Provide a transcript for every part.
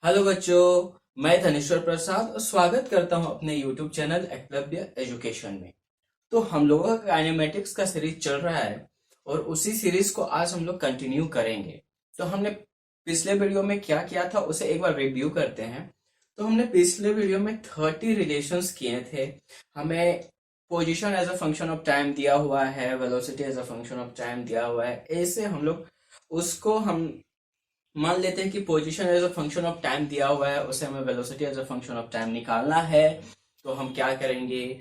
Hello बच्चों, मैं धनेश्वर प्रसाद और स्वागत करता हूं अपने YouTube चैनल एकलव्य एजुकेशन में। तो हम लोगों का काइनेमेटिक्स का सीरीज चल रहा है और उसी सीरीज को आज हम लोग कंटिन्यू करेंगे। तो हमने पिछले वीडियो में क्या किया था उसे एक बार रिव्यू करते हैं। तो हमने पिछले वीडियो में 30 रिलेशंस किए थे। हमें position as a function of time दिया हुआ है, velocity as a function of time दिया हुआ है। ऐसे हम लोग उसको हम मान लेते हैं कि position as a function of time दिया हुआ है, उसे हमें velocity as a function of time निकालना है। तो हम क्या करेंगे,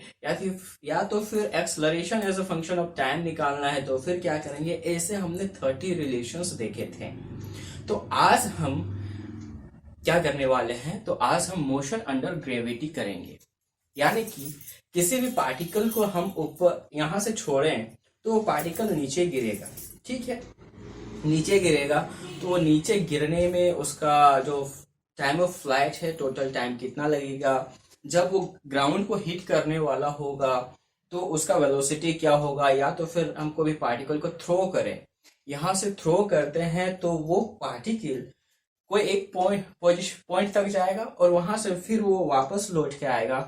या तो फिर acceleration as a function of time निकालना है, तो फिर क्या करेंगे। ऐसे हमने 30 रिलेशंस देखे थे। तो आज हम क्या करने वाले हैं, तो आज हम मोशन अंडर ग्रेविटी करेंगे। यानी कि किसी भी पार्टिकल को हम ऊपर यहां से छोड़ें तो वो पार्टिकल नीचे गिरेगा। ठीक है, नीचे गिरेगा तो वो नीचे गिरने में उसका जो टाइम ऑफ फ्लाइट है, टोटल टाइम कितना लगेगा। जब वो ग्राउंड को हिट करने वाला होगा तो उसका वेलोसिटी क्या होगा। या तो फिर हम कोई भी पार्टिकल को थ्रो करें, यहां से थ्रो करते हैं तो वो पार्टिकल कोई एक पॉइंट तक जाएगा और वहां से फिर वो वापस लौट के आएगा।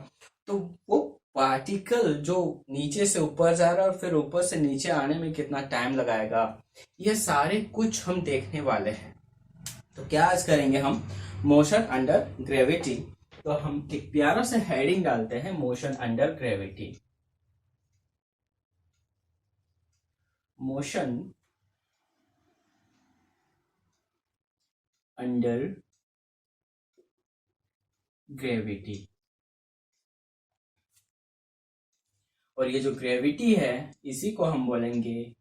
तो वो पार्टिकल जो नीचे से ऊपर जा रहा है और फिर ऊपर से नीचे आने में कितना टाइम लगाएगा, ये सारे कुछ हम देखने वाले हैं। तो क्या आज करेंगे हम, मोशन अंडर ग्रेविटी। तो हम एक प्यारा से हेडिंग डालते हैं, motion under gravity. Motion under gravity. और ये जो ग्रेविटी है इसी को हम बोलेंगे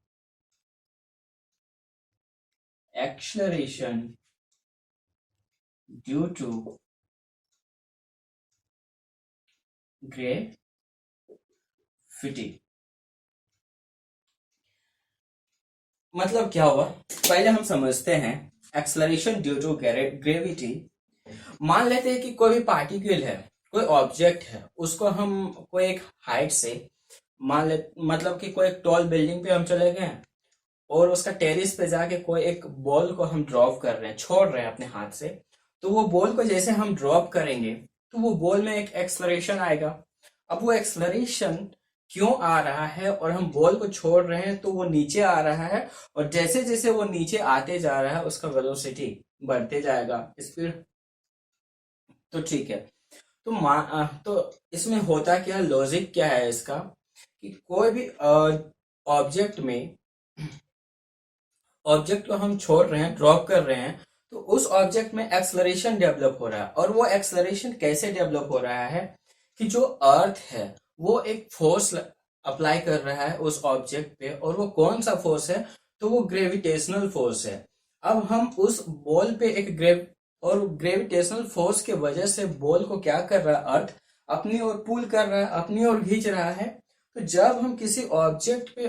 एक्सलरेशन ड्यू टू ग्रेविटी। मतलब क्या हुआ, पहले हम समझते हैं एक्सलरेशन ड्यू टू ग्रेविटी। मान लेते हैं कि कोई भी पार्टिकल है, कोई ऑब्जेक्ट है, उसको हम कोई एक हाइट से मान ले, मतलब कि कोई एक टॉल बिल्डिंग पे हम चले गए और उसका टेरिस पे जाके कोई एक बॉल को हम ड्रॉप कर रहे हैं, छोड़ रहे हैं अपने हाथ से। तो वो बॉल को जैसे हम ड्रॉप करेंगे तो वो बॉल में एक एक्सलरेशन आएगा। अब वो एक्सलरेशन क्यों आ रहा है, और हम बॉल को छोड़ रहे हैं तो वो नीचे आ रहा है, और जैसे जैसे वो नीचे आते जा रहा है उसका वेलोसिटी बढ़ते जाएगा, स्पीड। तो ठीक है। तो इसमें होता क्या, लॉजिक क्या है इसका, कि कोई भी ऑब्जेक्ट में ऑब्जेक्ट को हम छोड़ रहे हैं, ड्रॉप कर रहे हैं, तो उस ऑब्जेक्ट में एक्सलरेशन डेवलप हो रहा है। और वो एक्सलरेशन कैसे डेवलप हो रहा है, कि जो अर्थ है वो एक फोर्स अप्लाई कर रहा है उस ऑब्जेक्ट पे, और वो कौन सा फोर्स है, तो वो ग्रेविटेशनल फोर्स है। अब हम उस बॉल पे एक ग्रेविटेशनल फोर्स के वजह से बॉल को क्या कर रहा है, अर्थ अपनी ओर पुल कर रहा है, अपनी ओर खींच रहा है। तो जब हम किसी ऑब्जेक्ट पे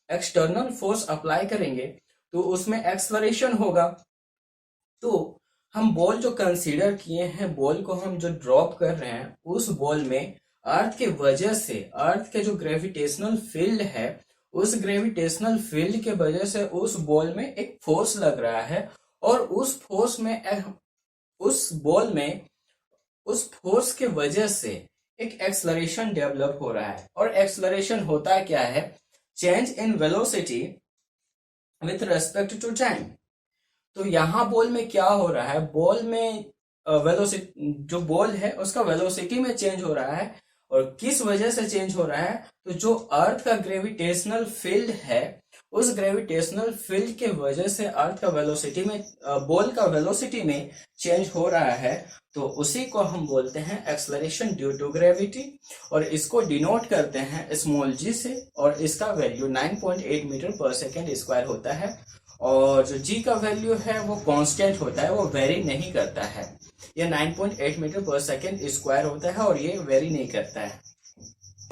एक्सटर्नल फोर्स अप्लाई करेंगे तो उसमें एक्सलरेशन होगा। तो हम बॉल जो कंसीडर किए हैं, बॉल को हम जो ड्रॉप कर रहे हैं, उस बॉल में अर्थ के वजह से, अर्थ के जो ग्रेविटेशनल फील्ड है, उस ग्रेविटेशनल फील्ड के वजह से उस बॉल में एक फोर्स लग रहा है। और उस बॉल में उस फोर्स के वजह से एक एक्सलरेशन डेवलप हो रहा है। और एक्सलरेशन होता क्या है, change in velocity with respect to time. तो यहाँ बॉल में क्या हो रहा है, बॉल में वेलोसिटी, जो बॉल है उसका वेलोसिटी में चेंज हो रहा है। और किस वजह से चेंज हो रहा है, तो जो अर्थ का ग्रेविटेशनल फील्ड है, उस ग्रेविटेशनल फील्ड के वजह से अर्थ का वेलोसिटी में, बॉल का वेलोसिटी में चेंज हो रहा है। तो उसी को हम बोलते हैं एक्सलरेशन ड्यू टू ग्रेविटी। और इसको डिनोट करते हैं स्मॉल जी से, और इसका वैल्यू 9.8 मीटर पर सेकेंड स्क्वायर होता है। और जो जी का वैल्यू है वो कांस्टेंट होता है, वो वेरी नहीं करता है। ये 9.8 मीटर पर सेकेंड स्क्वायर होता है और ये वेरी नहीं करता है।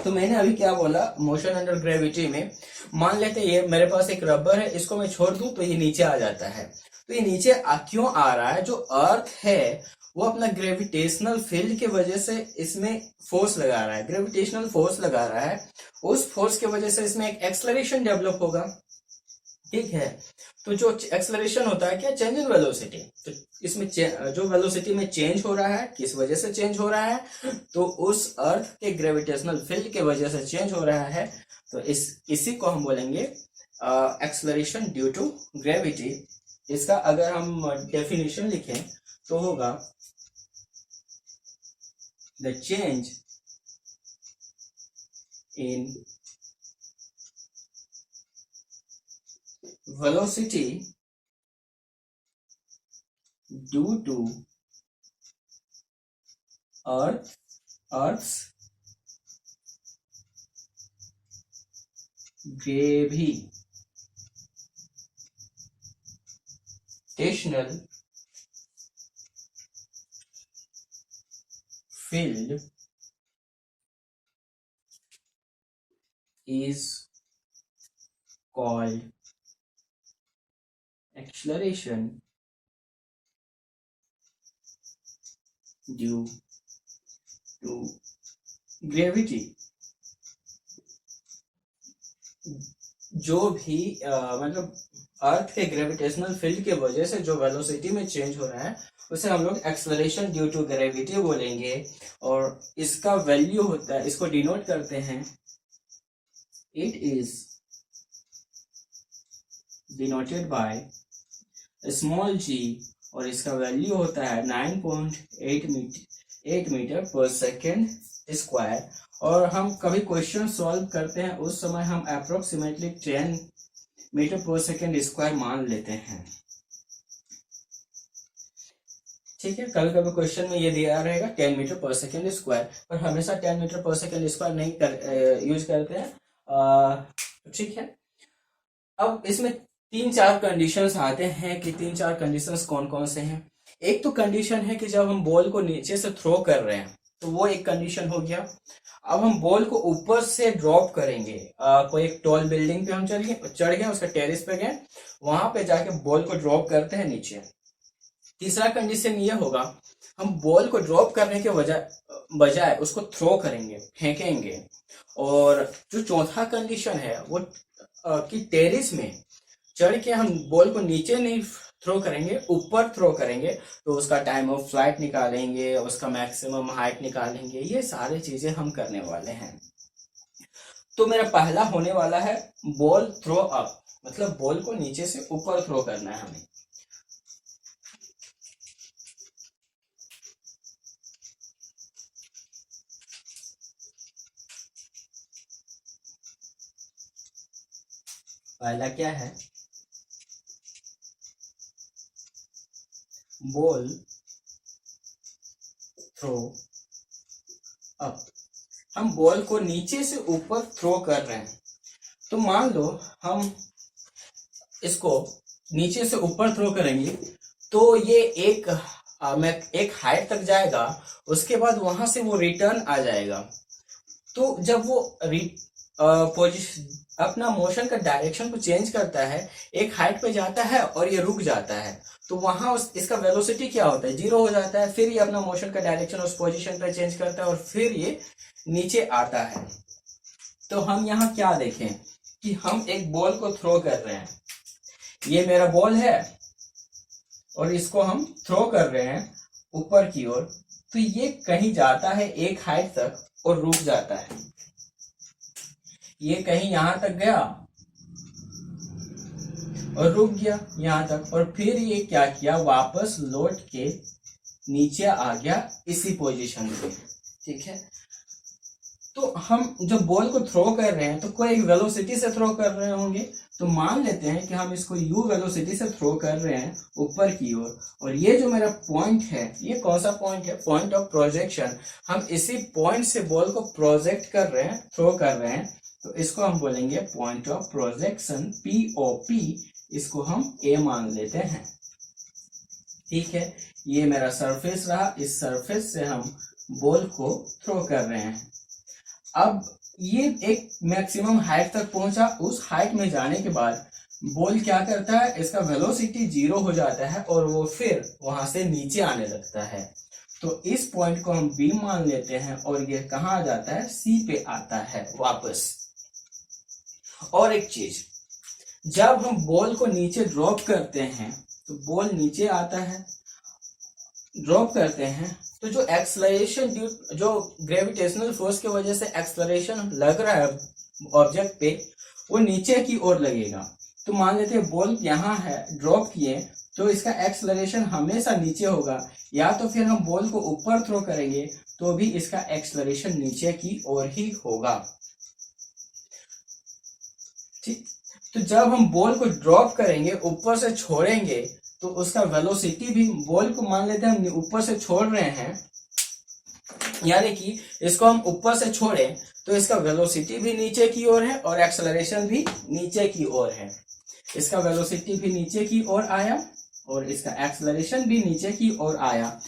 तो मैंने अभी क्या बोला, मोशन अंडर ग्रेविटी में मान लेते हैं ये मेरे पास एक रबर है, इसको मैं छोड़ दूं तो ये नीचे आ जाता है। तो ये नीचे क्यों आ रहा है, जो अर्थ है वो अपना ग्रेविटेशनल फील्ड के वजह से इसमें फोर्स लगा रहा है, ग्रेविटेशनल फोर्स लगा रहा है। उस फोर्स के वजह से इसमें एक एक्सलरेशन डेवलप होगा। ठीक है। तो जो एक्सेलरेशन होता है क्या, चेंज इन वेलोसिटी। तो इसमें जो वेलोसिटी में चेंज हो रहा है, किस वजह से चेंज हो रहा है, तो उस अर्थ के ग्रेविटेशनल फील्ड के वजह से चेंज हो रहा है। तो इसी को हम बोलेंगे एक्सेलरेशन ड्यू टू ग्रेविटी। इसका अगर हम डेफिनेशन लिखें तो होगा the change in velocity due to Earth's gravitational field is called acceleration due to gravity। जो भी मतलब अर्थ के ग्रेविटेशनल फील्ड के वजह से जो वेलोसिटी में चेंज हो रहा है उसे हम लोग एक्सेलरेशन ड्यू टू ग्रेविटी बोलेंगे। और इसका वैल्यू होता है, इसको डिनोट करते हैं, it is denoted by small g, और इसका वैल्यू होता है 9.8 मीटर पर सेकेंड स्क्वायर। और हम कभी क्वेश्चन सॉल्व करते हैं उस समय हम अप्रोक्सीमेटली 10 मीटर पर सेकेंड स्क्वायर मान लेते हैं। ठीक है, कभी कभी क्वेश्चन में ये दिया रहेगा 10 मीटर पर सेकेंड स्क्वायर, पर हमेशा 10 मीटर पर सेकेंड स्क्वायर नहीं यूज करते हैं। ठीक है, अब इसमें 3-4 कंडीशंस आते हैं कि 3-4 कंडीशंस कौन कौन से हैं। एक तो कंडीशन है कि जब हम बॉल को नीचे से थ्रो कर रहे हैं, तो वो एक कंडीशन हो गया। अब हम बॉल को ऊपर से ड्रॉप करेंगे, कोई एक टॉल बिल्डिंग पे हम चढ़ गए, उसका टेरिस पे गए, वहां पे जाके बॉल को ड्रॉप करते हैं नीचे। तीसरा कंडीशन ये होगा, हम बॉल को ड्रॉप करने के बजाय उसको थ्रो करेंगे, फेंकेंगे। और जो चौथा कंडीशन है वो कि टेरिस में चढ़ के हम बॉल को नीचे नहीं थ्रो करेंगे, ऊपर थ्रो करेंगे, तो उसका टाइम ऑफ फ्लाइट निकालेंगे, उसका मैक्सिमम हाइट निकालेंगे। ये सारी चीजें हम करने वाले हैं। तो मेरा पहला होने वाला है बॉल थ्रो अप, मतलब बॉल को नीचे से ऊपर थ्रो करना है हमें। पहला क्या है, बॉल थ्रो अप। हम बॉल को नीचे से ऊपर थ्रो कर रहे हैं, तो मान लो हम इसको नीचे से ऊपर थ्रो करेंगे तो ये एक हाइट तक जाएगा, उसके बाद वहां से वो रिटर्न आ जाएगा। तो जब वो अपना मोशन का डायरेक्शन को चेंज करता है, एक हाइट पे जाता है और ये रुक जाता है, तो वहां इसका वेलोसिटी क्या होता है, 0 हो जाता है। फिर ये अपना मोशन का डायरेक्शन उस पोजीशन पे चेंज करता है और फिर ये नीचे आता है। तो हम यहाँ क्या देखें कि हम एक बॉल को थ्रो कर रहे हैं, ये मेरा बॉल है और इसको हम थ्रो कर रहे हैं ऊपर की ओर। तो ये कहीं जाता है एक हाइट तक और रुक जाता है, ये कहीं यहां तक गया और रुक गया यहां तक, और फिर ये क्या किया, वापस लौट के नीचे आ गया इसी पोजीशन पे। ठीक है, तो हम जब बॉल को थ्रो कर रहे हैं तो कोई एक वेलोसिटी से थ्रो कर रहे होंगे, तो मान लेते हैं कि हम इसको u वेलोसिटी से थ्रो कर रहे हैं ऊपर की ओर। और ये जो मेरा पॉइंट है, ये कौन सा पॉइंट है, पॉइंट ऑफ प्रोजेक्शन। हम इसी पॉइंट से बॉल को प्रोजेक्ट कर रहे हैं, थ्रो कर रहे हैं, तो इसको हम बोलेंगे पॉइंट ऑफ प्रोजेक्शन, POP। इसको हम A मान लेते हैं। ठीक है, ये मेरा सरफेस रहा, इस सरफेस से हम बॉल को थ्रो कर रहे हैं। अब ये एक मैक्सिमम हाइट तक पहुंचा, उस हाइट में जाने के बाद बॉल क्या करता है, इसका वेलोसिटी 0 हो जाता है और वो फिर वहां से नीचे आने लगता है। तो इस पॉइंट को हम B मान लेते हैं और ये कहाँ आ जाता है, C पे आता है वापस। और एक चीज, जब हम बॉल को नीचे ड्रॉप करते हैं तो बॉल नीचे आता है, ड्रॉप करते हैं तो जो एक्सलरेशन जो ग्रेविटेशनल फोर्स की वजह से एक्सलरेशन लग रहा है ऑब्जेक्ट पे, वो नीचे की ओर लगेगा। तो मान लेते हैं बॉल यहाँ है, ड्रॉप किए, तो इसका एक्सलरेशन हमेशा नीचे होगा, या तो फिर हम बॉल को ऊपर थ्रो करेंगे तो भी इसका एक्सलरेशन नीचे की ओर ही होगा। ठीक, तो जब हम बॉल को ड्रॉप करेंगे, ऊपर से छोड़ेंगे, तो उसका वेलोसिटी भी, बॉल को मान लेते हैं हम ऊपर से छोड़ रहे हैं, यानी कि इसको हम ऊपर से छोड़ें तो इसका वेलोसिटी भी नीचे की ओर है और एक्सेलरेशन भी नीचे की ओर है। इसका वेलोसिटी भी नीचे की ओर आया और इसका एक्सेलरेशन भी नीचे की ओर आया।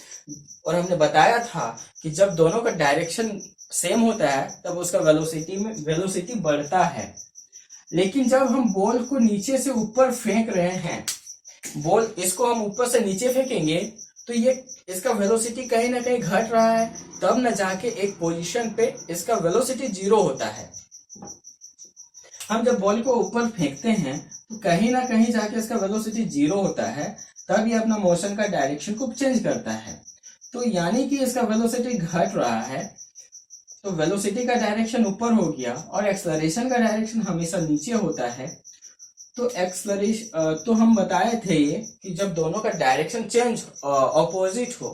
और हमने बताया था कि जब दोनों का डायरेक्शन सेम होता है तब उसका वेलोसिटी बढ़ता है। लेकिन जब हम बॉल को नीचे से ऊपर फेंक रहे हैं, बॉल इसको हम ऊपर से नीचे फेंकेंगे तो ये इसका वेलोसिटी कहीं ना कहीं घट रहा है, तब न जाके एक पोजीशन पे इसका वेलोसिटी 0 होता है। हम जब बॉल को ऊपर फेंकते हैं तो कहीं ना कहीं जाके इसका वेलोसिटी 0 होता है, तब ये अपना मोशन का डायरेक्शन को चेंज करता है। तो यानी कि इसका वेलोसिटी घट रहा है, तो वेलोसिटी का डायरेक्शन ऊपर हो गया और एक्सेलरेशन का डायरेक्शन हमेशा नीचे होता है। तो एक्सेलरेशन, तो हम बताए थे ये कि जब दोनों का डायरेक्शन चेंज ऑपोजिट हो,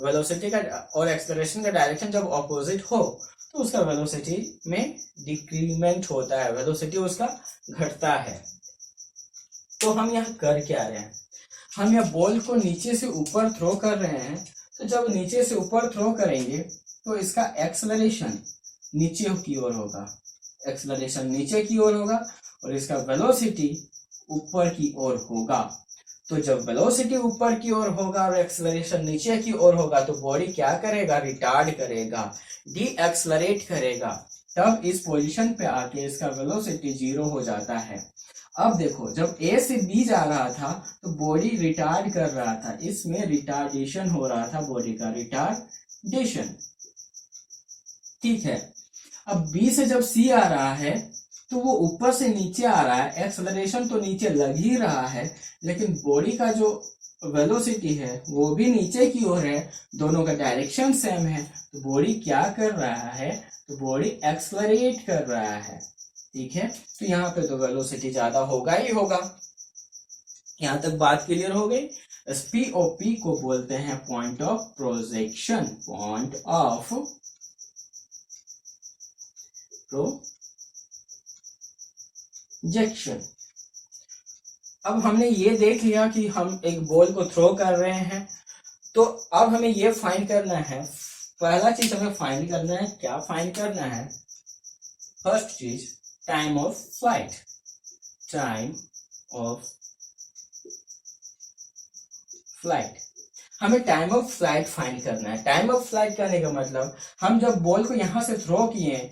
वेलोसिटी का और एक्सेलरेशन का डायरेक्शन जब ऑपोजिट हो, तो उसका वेलोसिटी में डिक्रीमेंट होता है, वेलोसिटी उसका घटता है। तो हम यहाँ कर क्या रहे हैं, हम यहाँ बॉल को नीचे से ऊपर थ्रो कर रहे हैं। तो जब नीचे से ऊपर थ्रो करेंगे तो इसका एक्सेलरेशन नीचे की ओर होगा, एक्सेलरेशन नीचे की ओर होगा और इसका वेलोसिटी ऊपर की ओर होगा। तो जब वेलोसिटी ऊपर की ओर होगा और एक्सेलरेशन नीचे की ओर होगा तो बॉडी क्या करेगा, रिटार्ड करेगा, डी एक्सलरेट करेगा। तब इस पोजीशन पे आके इसका वेलोसिटी 0 हो जाता है। अब देखो, जब ए से बी जा रहा था तो बॉडी रिटार्ड कर रहा था, इसमें रिटार्डेशन हो रहा था, बॉडी का रिटार्डेशन। ठीक है, अब बी से जब सी आ रहा है तो वो ऊपर से नीचे आ रहा है, एक्सेलरेशन तो नीचे लग ही रहा है, लेकिन बॉडी का जो वेलोसिटी है वो भी नीचे की ओर है, दोनों का डायरेक्शन सेम है। तो बॉडी क्या कर रहा है, तो बॉडी एक्सेलरेट कर रहा है। ठीक है, तो यहाँ पे तो वेलोसिटी ज्यादा होगा ही होगा। यहाँ तक बात क्लियर हो गई। पी को बोलते हैं point of projection, point of projection. अब हमने ये देख लिया कि हम एक बॉल को थ्रो कर रहे हैं, तो अब हमें ये फाइंड करना है, पहला चीज हमें फाइंड करना है, क्या फाइंड करना है, फर्स्ट चीज time of flight, time of flight. हमें टाइम ऑफ फ्लाइट फाइंड करना है। टाइम ऑफ फ्लाइट करने का मतलब, हम जब बॉल को यहां से थ्रो किए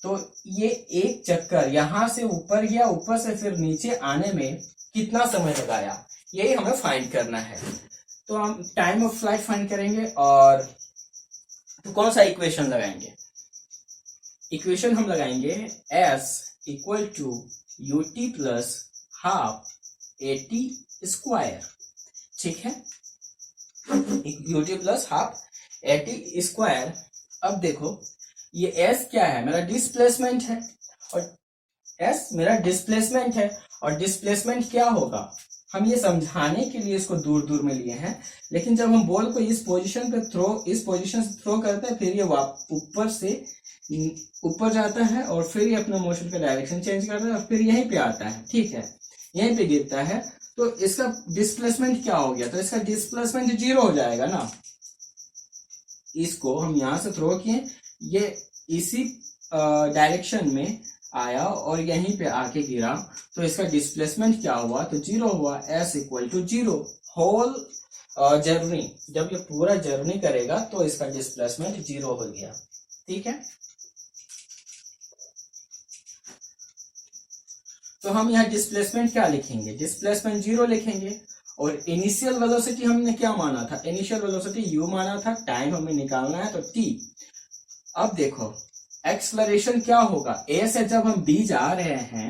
तो ये एक चक्कर यहां से ऊपर गया, ऊपर से फिर नीचे आने में कितना समय लगाया, यही हमें फाइंड करना है। तो हम टाइम ऑफ फ्लाइट फाइंड करेंगे। और तो कौन सा इक्वेशन लगाएंगे, इक्वेशन हम लगाएंगे s equal to ut plus half at square. ठीक है, ut plus half at square. अब देखो, ये s क्या है, मेरा डिस्प्लेसमेंट है, और s मेरा डिस्प्लेसमेंट है, और डिस्प्लेसमेंट क्या होगा, हम ये समझाने के लिए इसको दूर दूर में लिए हैं। लेकिन जब हम बॉल को इस पोजीशन पे इस पोजीशन से थ्रो करते हैं, फिर ये ऊपर से ऊपर जाता है और फिर ये अपना मोशन का डायरेक्शन चेंज करता है और फिर यहीं पे आता है। ठीक है, यहीं पे गिरता है, तो इसका डिस्प्लेसमेंट क्या हो गया, तो इसका डिस्प्लेसमेंट 0 हो जाएगा ना। इसको हम यहां से थ्रो किए, ये इसी डायरेक्शन में आया और यहीं पे आके गिरा, तो इसका डिस्प्लेसमेंट क्या हुआ, तो 0 हुआ। s equal to 0 whole journey, जब ये पूरा जर्नी करेगा तो इसका डिस्प्लेसमेंट 0 हो गया। ठीक है, तो हम यहाँ डिस्प्लेसमेंट क्या लिखेंगे, डिस्प्लेसमेंट 0 लिखेंगे। और इनिशियल वेलोसिटी हमने क्या माना था, इनिशियल वेलोसिटी u माना था, टाइम हमें निकालना है तो t। अब देखो, एक्सलरेशन क्या होगा, a से जब हम b जा रहे हैं,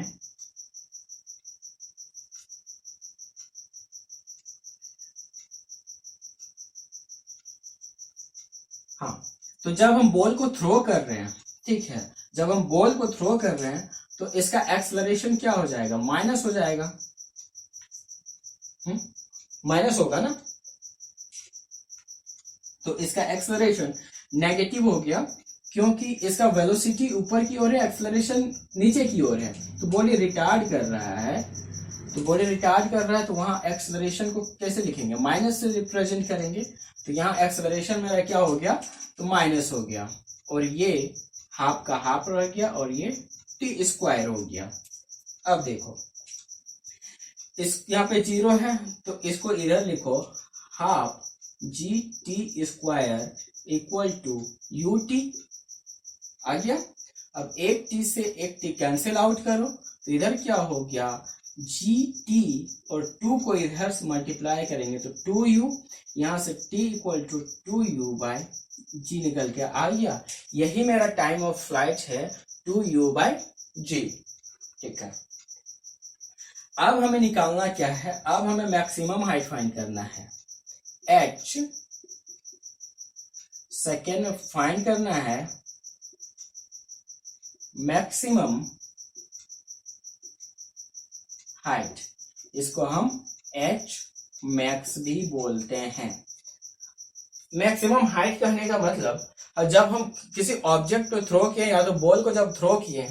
हाँ, तो जब हम बॉल को थ्रो कर रहे हैं, ठीक है, जब हम बॉल को थ्रो कर रहे हैं तो इसका एक्सलरेशन क्या हो जाएगा, माइनस हो जाएगा, माइनस होगा ना। तो इसका एक्सलरेशन नेगेटिव हो गया क्योंकि इसका वेलोसिटी ऊपर की ओर है, एक्सलरेशन नीचे की ओर है, तो बॉडी रिटार्ड कर रहा है। तो बॉडी रिटार्ड कर रहा है तो वहां एक्सलरेशन को कैसे लिखेंगे, माइनस से रिप्रेजेंट करेंगे। तो यहाँ एक्सलरेशन मेरा क्या हो गया, तो माइनस हो गया, और ये हाफ का हाफ रह गया और ये टी स्क्वायर हो गया। अब देखो इस यहाँ पे 0 है तो इसको इधर लिखो, half g t square equal to u t आ गया। अब एक टी से एक टी कैंसिल आउट करो तो इधर क्या हो गया, जी टी और 2 को इधर से मल्टीप्लाई करेंगे तो 2u, यहां से t equal to 2u by g निकल के आ गया। यही मेरा टाइम ऑफ फ्लाइट है, 2u बाय जी। ठीक है, अब हमें निकालना क्या है, अब हमें मैक्सिमम हाइट फाइंड करना है, h सेकेंड फाइंड करना है मैक्सिमम हाइट, इसको हम h मैक्स भी बोलते हैं। मैक्सिमम हाइट कहने का मतलब जब हम किसी ऑब्जेक्ट को थ्रो किए या तो बॉल को जब थ्रो किए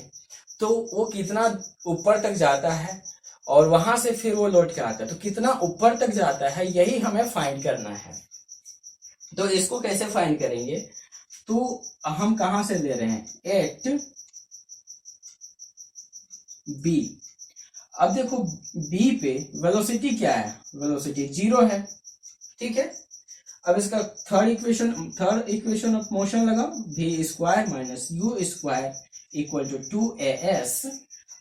तो वो कितना ऊपर तक जाता है और वहां से फिर वो लौट के आता है, तो कितना ऊपर तक जाता है यही हमें फाइंड करना है। तो इसको कैसे फाइंड करेंगे, तो हम कहां से ले रहे हैं, एट बी। अब देखो बी पे वेलोसिटी क्या है, वेलोसिटी 0 है, ठीक है। अब इसका थर्ड इक्वेशन ऑफ मोशन लगाओ, v स्क्वायर minus u square equal to 2as।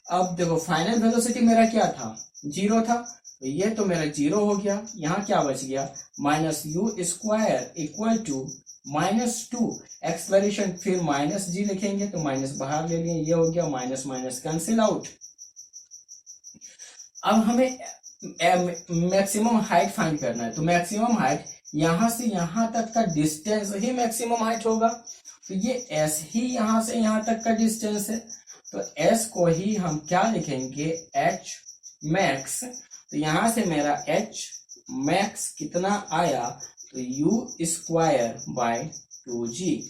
अब देखो फाइनल वेलोसिटी मेरा क्या था, 0 था, तो ये तो मेरा 0 हो गया, यहाँ क्या बच गया, minus u square equal to -2, acceleration फिर माइनस जी लिखेंगे तो माइनस बाहर ले लिए, ये हो गया माइनस माइनस कैंसिल आउट। अब हमें मैक्सिमम हाइट फाइंड करना है, तो मैक्सिमम हाइट यहां से यहां तक का डिस्टेंस ही मैक्सिमम हाइट होगा, तो ये एस ही यहां से यहां तक का डिस्टेंस है, तो एस को ही हम क्या लिखेंगे, एच मैक्स। तो यहां से मेरा एच मैक्स कितना आया, तो यू स्क्वायर बाय 2g।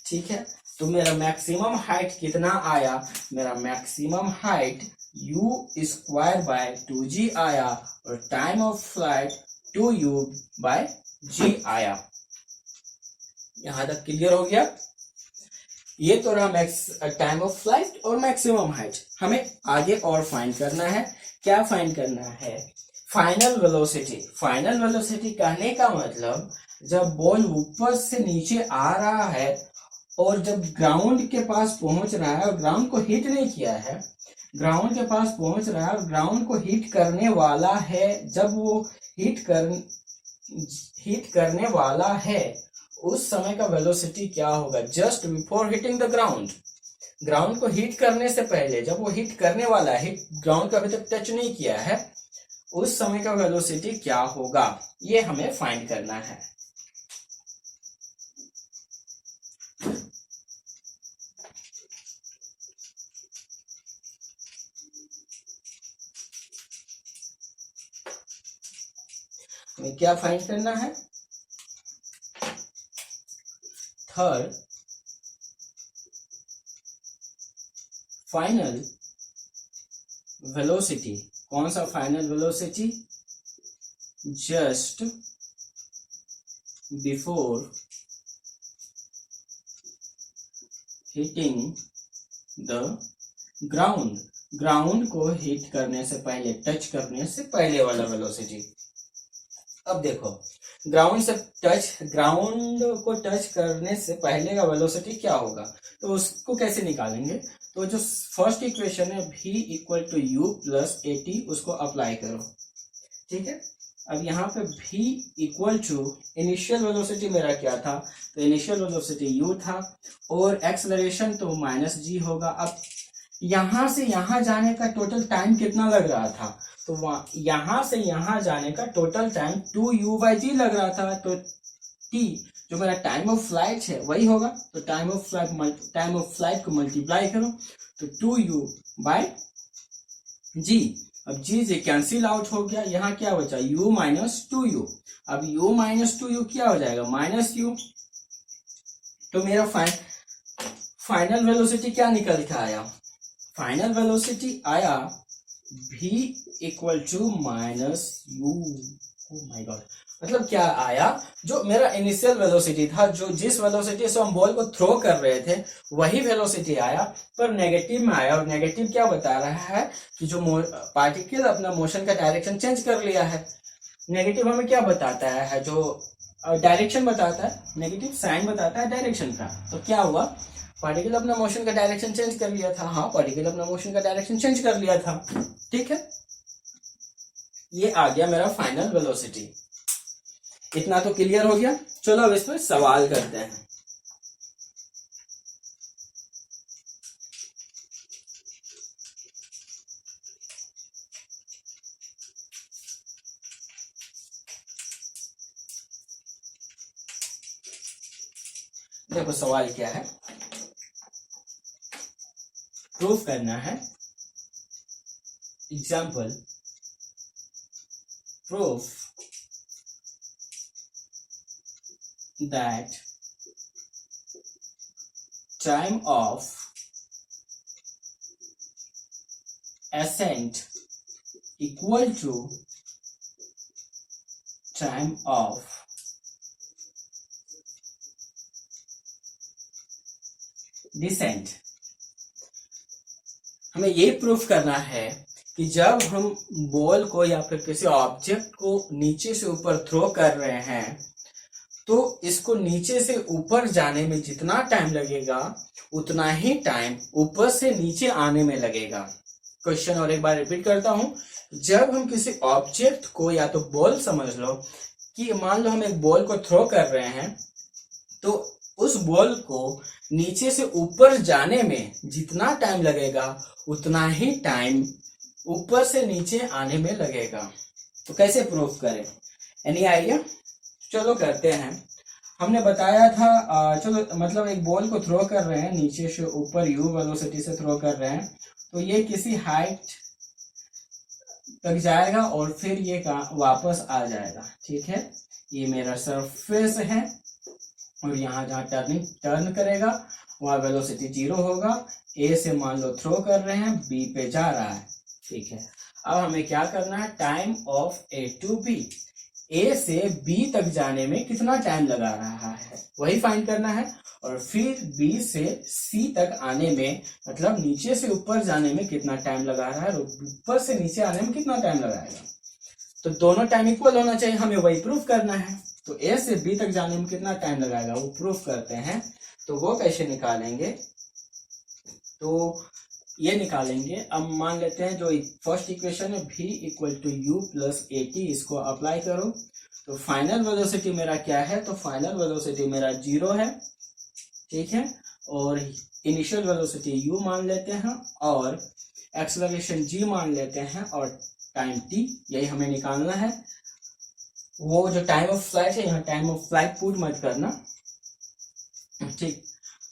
ठीक है, तो मेरा मैक्सिमम हाइट कितना आया, मेरा maximum height u square by 2g आया और time of flight 2u by g आया। यहां तक क्लियर हो गया। ये तो रहा टाइम ऑफ फ्लाइट और मैक्सिमम हाइट। हमें आगे और फाइंड करना है, क्या फाइंड करना है, फाइनल वेलोसिटी। फाइनल वेलोसिटी कहने का मतलब जब बॉल ऊपर से नीचे आ रहा है और जब ग्राउंड के पास पहुंच रहा है और ग्राउंड को हिट नहीं किया है, ग्राउंड के पास पहुंच रहा है और ग्राउंड को हिट करने वाला है, जब वो हिट करने वाला है उस समय का वेलोसिटी क्या होगा, just before hitting the ground. Ground को हिट करने से पहले, जब वो हिट करने वाला है, ग्राउंड को अभी तक टच नहीं किया है, उस समय का वेलोसिटी क्या होगा, ये हमें फाइंड करना है। हमें क्या फाइंड करना है, थर्ड फाइनल वेलोसिटी। कौन सा final velocity, just before hitting the ground. Ground को हिट करने से पहले, टच करने से पहले वाला वेलोसिटी। अब देखो ग्राउंड को टच करने से पहले का वेलोसिटी क्या होगा, तो उसको कैसे निकालेंगे, तो जो फर्स्ट इक्वेशन है v equal to u plus a t, उसको अप्लाई करो। ठीक है, अब यहाँ पे v equal to initial velocity मेरा क्या था, तो इनिशियल वेलोसिटी u था और एक्सलरेशन तो माइनस जी होगा। अब यहां से यहां जाने का टोटल टाइम कितना लग रहा था, तो यहां से यहां जाने का टोटल टाइम 2u/g लग रहा था, तो t जो मेरा टाइम ऑफ फ्लाइट है वही होगा। तो टाइम ऑफ फ्लाइट को मल्टीप्लाई करो तो 2u बाय जी। अब जी से कैंसिल आउट हो गया, यहाँ क्या बचा u माइनस 2u। अब u माइनस 2u क्या हो जाएगा माइनस u। तो मेरा फाइनल वेलोसिटी क्या निकल के आया, फाइनल वेलोसिटी आया v equal to minus u। Oh my god, मतलब क्या आया, जो मेरा इनिशियल वेलोसिटी था, जो जिस वेलोसिटी से हम बॉल को थ्रो कर रहे थे वही वेलोसिटी आया, पर नेगेटिव में आया। और नेगेटिव क्या बता रहा है कि जो पार्टिकल अपना मोशन का डायरेक्शन चेंज कर लिया है। नेगेटिव हमें क्या बताता है, जो डायरेक्शन बताता है, नेगेटिव साइन बताता है डायरेक्शन का। तो क्या हुआ, पार्टिकल अपना मोशन का डायरेक्शन चेंज कर लिया था। हाँ, पार्टिकल अपना मोशन का डायरेक्शन चेंज कर लिया था। ठीक है, ये आ गया मेरा फाइनल वेलोसिटी। इतना तो क्लियर हो गया। चलो अब इस पर सवाल करते हैं। देखो सवाल क्या है, प्रूफ करना है। Example, proof that time of ascent equal to time of descent। हमें ये प्रूफ करना है कि जब हम बॉल को या फिर किसी ऑब्जेक्ट को नीचे से ऊपर थ्रो कर रहे हैं तो इसको नीचे से ऊपर जाने में जितना टाइम लगेगा उतना ही टाइम ऊपर से नीचे आने में लगेगा। क्वेश्चन और एक बार रिपीट करता हूं, जब हम किसी ऑब्जेक्ट को या तो बॉल समझ लो कि मान लो हम एक बॉल को थ्रो कर रहे हैं तो उस बॉल को नीचे से ऊपर जाने में जितना टाइम लगेगा उतना ही टाइम ऊपर से नीचे आने में लगेगा। तो कैसे प्रूफ करें, एनी आइडिया? चलो करते हैं। हमने बताया था चलो मतलब एक बॉल को थ्रो कर रहे हैं नीचे से ऊपर u वेलोसिटी से थ्रो कर रहे हैं, तो ये किसी हाइट तक जाएगा और फिर ये वापस आ जाएगा। ठीक है, ये मेरा सरफेस है और यहाँ जहाँ टर्न करेगा वहाँ वेलोसिटी 0 होगा। ए से मान लो थ्रो कर रहे हैं, बी पे जा रहा है। ठीक है, अब हमें क्या करना है, time of A to B, A से बी तक जाने में कितना टाइम लगा रहा है वही फाइंड करना है। और फिर बी से सी तक आने में मतलब नीचे से ऊपर जाने में कितना टाइम लगा रहा है और ऊपर से नीचे आने में कितना टाइम लगाएगा। तो दोनों टाइम इक्वल होना चाहिए, हमें वही प्रूफ करना है। तो ए से बी तक जाने में कितना टाइम लगाएगा वो प्रूफ करते हैं। तो वो कैसे निकालेंगे, तो ये निकालेंगे। अब मान लेते हैं जो फर्स्ट इक्वेशन है v equal to u plus a t, इसको अप्लाई करो तो फाइनल वेलोसिटी मेरा क्या है, तो फाइनल वेलोसिटी मेरा 0 है। ठीक है, और इनिशियल वेलोसिटी u मान लेते हैं और एक्सेलरेशन g मान लेते हैं और टाइम t, यही हमें निकालना है। वो जो टाइम ऑफ फ्लाइट है यहाँ टाइम ऑफ फ्लाइट पुट मत करना। ठीक,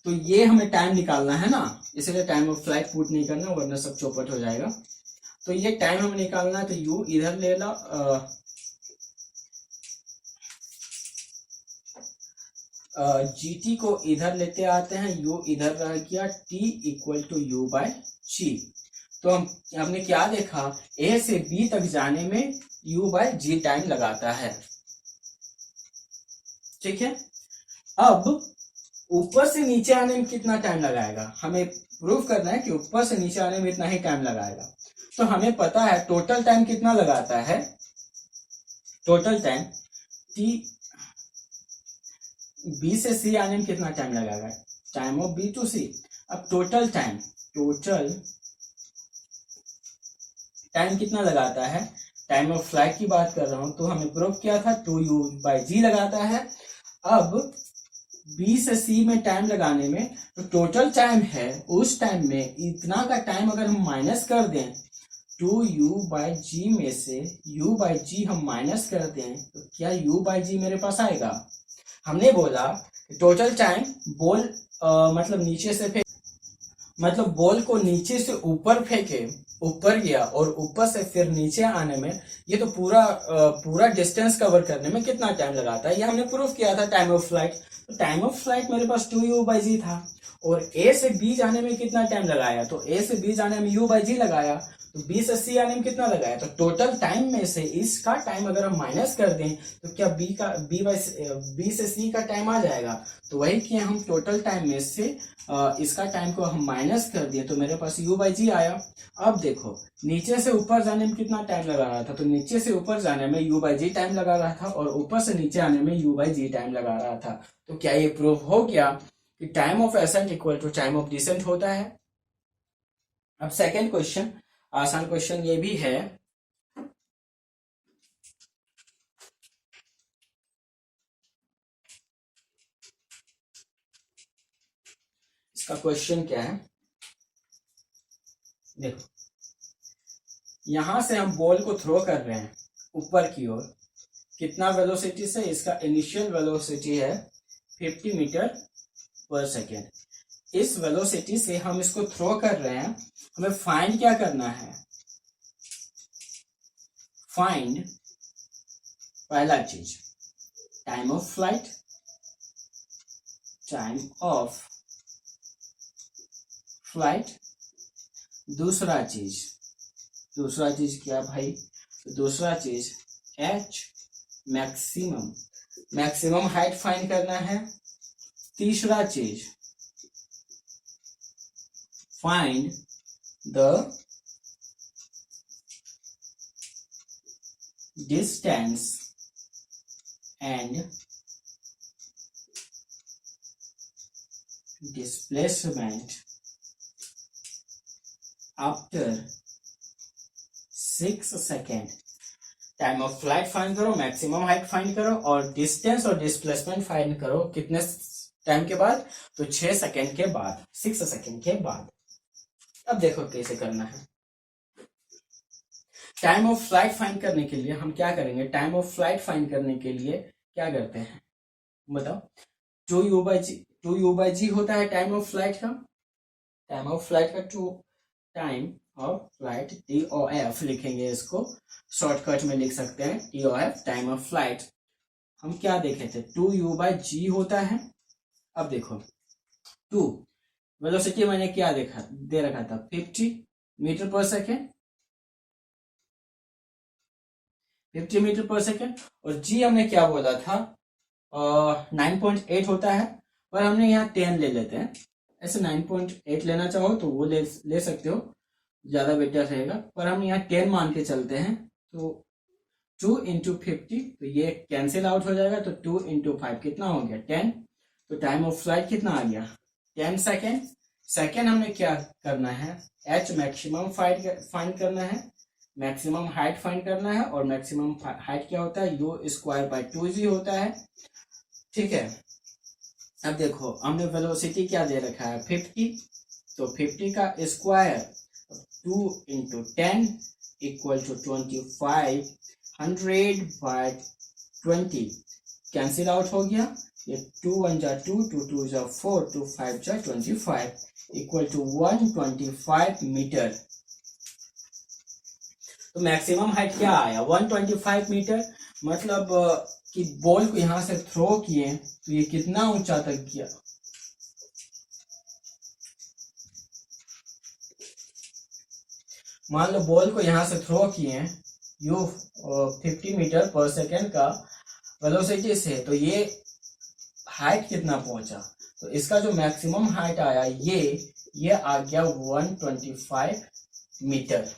तो ये हमें टाइम निकालना है ना, इसलिए टाइम ऑफ फ्लाइट पुट नहीं करना वरना सब चौपट हो जाएगा। तो ये टाइम हमें निकालना है, तो u इधर ले लो, gt को इधर लेते आते हैं, u इधर रह गया, t equal to u by g। तो हमने क्या देखा, a से b तक जाने में u बाय g टाइम लगाता है। ठीक है, अब ऊपर से नीचे आने में कितना टाइम लगाएगा, हमें प्रूफ करना है कि ऊपर से नीचे आने में इतना ही टाइम लगाएगा। तो हमें पता है टोटल टाइम कितना लगाता है, टोटल टाइम t b से c आने में कितना टाइम लगाएगा, time of b to c। अब टोटल टाइम कितना लगाता है, टाइम ऑफ फ्लाइट की बात कर रहा हूं, तो हमें प्रूफ किया था 2u बाय g लगाता है। अब b से c में टाइम लगाने में तो टोटल टाइम है, उस टाइम में इतना का टाइम अगर हम माइनस कर दें 2u बाय g में से u बाय g हम माइनस कर दें तो क्या u बाय g मेरे पास आएगा, हमने बोला टोटल टाइम बॉल मतलब नीचे से मतलब बॉल को नीचे से ऊपर फेंके, ऊपर गया और ऊपर से फिर नीचे आने में ये तो पूरा डिस्टेंस कवर करने में कितना टाइम लगाता है, ये हमने प्रूफ किया था टाइम ऑफ फ्लाइट। तो टाइम ऑफ फ्लाइट मेरे पास 2u/g था और ए से बी जाने में कितना टाइम लगाया, तो ए से बी जाने में u/g लगाया, तो बी से सी आने में कितना लगाया। तो टोटल टाइम में से इसका टाइम अगर हम माइनस कर दें तो क्या बी से सी का टाइम आ जाएगा। तो वही किए हम, टोटल टाइम में से इसका टाइम को हम माइनस कर दिए तो मेरे पास u/g आया। अब देखो नीचे से ऊपर जाने में कितना टाइम लगा रहा था, तो नीचे से ऊपर जाने में u/g टाइम लगा रहा था और ऊपर से नीचे आने में u/g टाइम लगा रहा था। तो क्या ये प्रूफ हो गया कि time of ascent equal to time of descent होता है। अब सेकेंड क्वेश्चन, आसान क्वेश्चन ये भी है। इसका क्वेश्चन क्या है, देखो यहां से हम बॉल को थ्रो कर रहे हैं ऊपर की ओर, कितना वेलोसिटी से, इसका इनिशियल वेलोसिटी है 50 मीटर पर सेकेंड। इस वेलोसिटी से हम इसको थ्रो कर रहे हैं, हमें फाइंड क्या करना है, फाइंड पहला चीज time of flight, time of flight. दूसरा चीज क्या भाई, दूसरा चीज h मैक्सिमम हाइट फाइंड करना है। तीसरा चीज find the distance and displacement after 6 second. Time of flight find करो, मैक्सिमम हाइट फाइंड करो और डिस्टेंस और डिस्प्लेसमेंट फाइंड करो कितने टाइम के बाद, तो 6 सेकेंड के बाद, 6 सेकेंड के बाद। अब देखो कैसे करना है। टाइम ऑफ फ्लाइट फाइंड करने के लिए हम क्या करेंगे, टाइम ऑफ फ्लाइट फाइंड करने के लिए क्या करते हैं बताओ, 2u/g होता है टाइम ऑफ फ्लाइट का, टाइम ऑफ फ्लाइट का टाइम ऑफ फ्लाइट TOF लिखेंगे, इसको शॉर्टकट में लिख सकते हैं TOF टाइम ऑफ फ्लाइट। हम क्या देखे थे, 2u/g होता है। अब देखो 2 वेलोसिटी मैंने क्या दे रखा था 50 मीटर पर सेकेंड, 50 मीटर पर सेकेंड, और g हमने क्या बोला था 9.8 होता है, पर हमने यहाँ 10 ले लेते हैं। ऐसे 9.8 लेना चाहो तो वो ले सकते हो, ज्यादा बेटर रहेगा, पर हम यहाँ 10 मान के चलते हैं। तो 2 × 50, तो ये कैंसिल आउट हो जाएगा, तो 2 × 5 कितना हो गया 10। तो टाइम ऑफ फ्लाइट कितना आ गया 10 सेकेंड। सेकेंड हमने क्या करना है, h मैक्सिमम फाइंड करना है, मैक्सिमम हाइट फाइंड करना है, और मैक्सिमम हाइट क्या होता है u²/2g होता है, ठीक है। अब देखो हमने वेलोसिटी क्या दे रखा है 50, तो 50 का स्क्वायर 2 × 10 = 25, 100/20 कैंसिल आउट हो गया, ये 2 × 1 = 2, 2 × 2 = 4, 2 × 5 = 25 = 125 मीटर। तो मैक्सिमम हाइट क्या आया 125 मीटर, मतलब कि बॉल को यहां से थ्रो किए तो ये कितना ऊंचा तक गया, मान लो बॉल को यहां से थ्रो किए यू 50 मीटर पर सेकेंड का वेलोसिटी से, तो ये हाइट कितना पहुंचा, तो इसका जो मैक्सिमम हाइट आया ये आ गया 125 मीटर,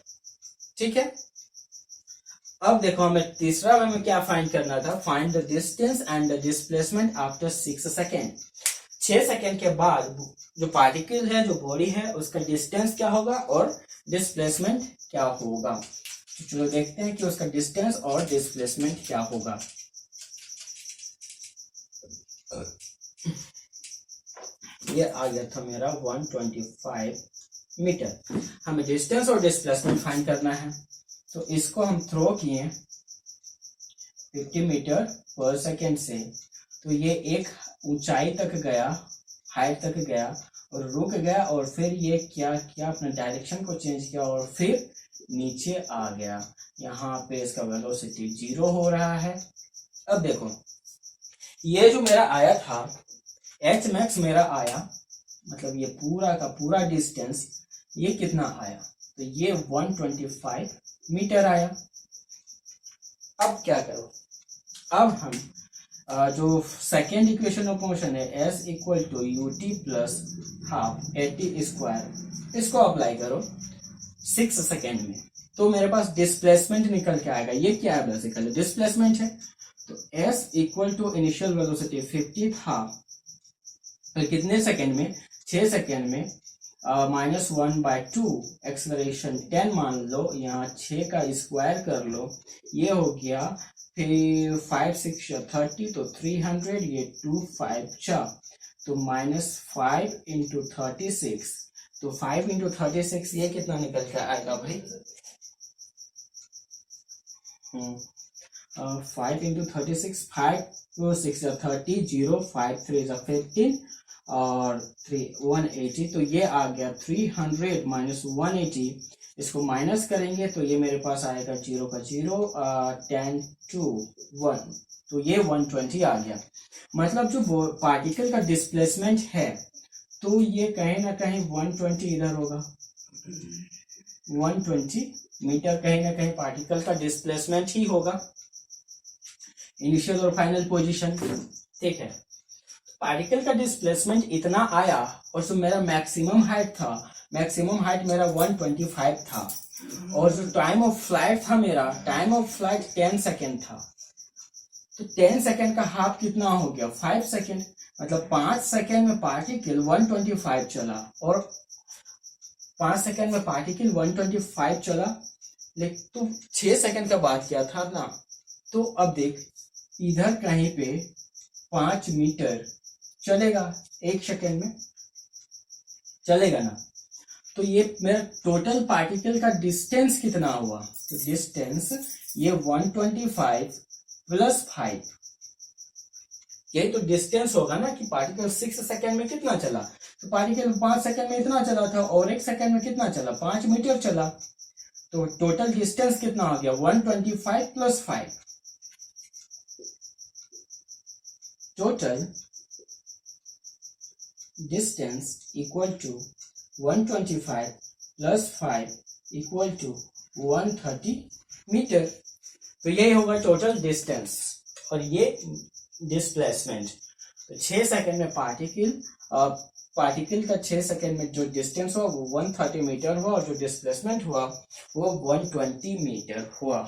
ठीक है। अब देखो हमें तीसरा हमें क्या फाइंड करना था, find the distance and the displacement after 6 second. 6 second के बाद जो पार्टिकल है, जो बॉडी है, उसका डिस्टेंस क्या होगा और डिस्प्लेसमेंट क्या होगा। तो चलो देखते हैं कि उसका डिस्टेंस और डिस्प्लेसमेंट क्या होगा। ये आ गया था मेरा 125 मीटर। हमें डिस्टेंस और डिस्प्लेसमेंट फाइंड करना है, तो इसको हम थ्रो किए 50 मीटर पर सेकेंड से, तो ये एक ऊंचाई तक गया, हाइट तक गया और रुक गया और फिर ये क्या किया, अपने डायरेक्शन को चेंज किया और फिर नीचे आ गया। यहाँ पे इसका वेलोसिटी 0 हो रहा है। अब देखो ये जो मेरा आया था एच मैक्स मेरा आया, मतलब ये पूरा का पूरा डिस्टेंस ये कितना आया, तो ये 125 मीटर आया। अब क्या करो, अब हम जो सेकेंड इक्वेशन ऑफ मोशन है s equal to u t plus half a t square, इसको अप्लाई करो 6 सेकेंड में, तो मेरे पास डिस्प्लेसमेंट निकल के आएगा। ये क्या है, बेसिकली डिस्प्लेसमेंट है। तो s equal to initial velocity 50 half, तो कितने सेकेंड में, 6 सेकेंड में, -1/2 एक्सलरेशन 10 मान लो, यहाँ 6 का स्क्वायर कर लो, ये हो गया, फिर 5 6 30, तो 300, ये 2 5 4, तो -5 इंटू 36, तो 5 इंटू 36 ये कितना निकल के आएगा भाई, 5 इंटू 36, 5 6 30, 0 5 3 15 और 3 180, तो ये आ गया 300 माइनस 180, इसको माइनस करेंगे तो ये मेरे पास आएगा 0 का 0, 10 2 1, तो ये 120 आ गया। मतलब जो पार्टिकल का डिस्प्लेसमेंट है तो ये कहीं ना कहीं 120 इधर होगा, 120 मीटर कहीं ना कहीं पार्टिकल का डिस्प्लेसमेंट ही होगा, इनिशियल और फाइनल पोजीशन। ठीक है, पार्टिकल का डिस्प्लेसमेंट इतना आया और जो मेरा मैक्सिमम हाइट था, मैक्सिमम हाइट मेरा 125 था और जो टाइम ऑफ फ्लाइट था मेरा, टाइम ऑफ फ्लाइट 10 सेकेंड था, तो 10 सेकेंड का हाफ कितना हो गया, 5 सेकेंड, मतलब 5 सेकेंड में पार्टिकल 125 चला और 5 सेकेंड में पार्टिकल 125 चला, लेकिन तो 6 सेकेंड का बात किया था ना, तो अब देख इधर कहीं पे 5 मीटर चलेगा 1 सेकेंड में, चलेगा ना, तो ये मेरा टोटल पार्टिकल का डिस्टेंस कितना हुआ, तो डिस्टेंस ये 125 प्लस 5, ये तो डिस्टेंस होगा ना कि पार्टिकल 6 सेकेंड में कितना चला, तो पार्टिकल 5 सेकेंड में इतना चला था और 1 सेकेंड में कितना चला, 5 मीटर चला, तो टोटल डिस्टेंस कितना हो गया 125 plus 5, total distance equal to 125 plus 5 equal to 130 metre, तो यही होगा टोटल डिस्टेंस और ये डिस्प्लेसमेंट। तो 6 सेकेंड में पार्टिकल का 6 सेकेंड में जो डिस्टेंस हुआ वो 130 मीटर हुआ और जो डिस्प्लेसमेंट हुआ वो 120 मीटर हुआ।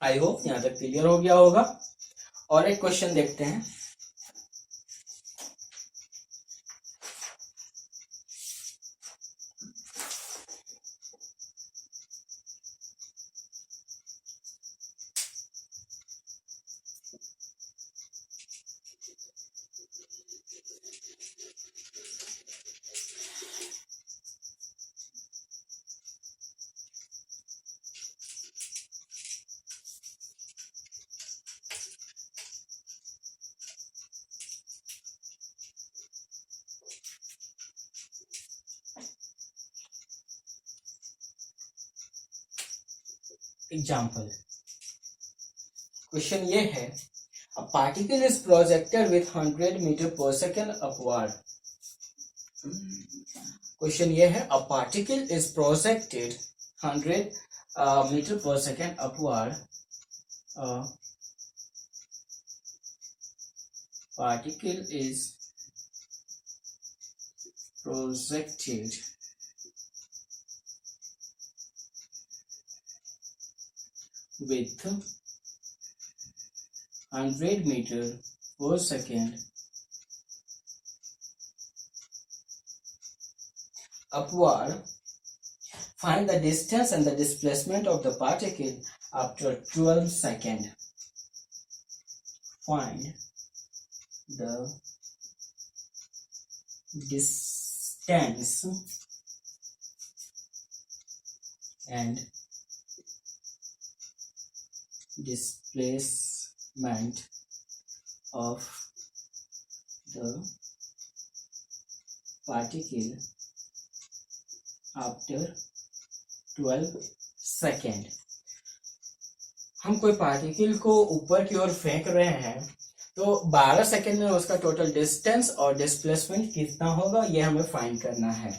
आई होप यहाँ तक क्लियर हो गया होगा। और एक क्वेश्चन देखते हैं। एग्जाम्पल क्वेश्चन ये है, a particle is projected with 100 meter per second upward. Question ये है, a particle is projected 100 meter per second upward. Particle is projected with 100 meter per second upward. Find the distance and the displacement of the particle after 12 seconds. Find the distance and displacement of the particle after 12 second. हम कोई particle को ऊपर की ओर फेंक रहे हैं तो 12 second में उसका टोटल डिस्टेंस और डिस्प्लेसमेंट कितना होगा ये हमें फाइंड करना है।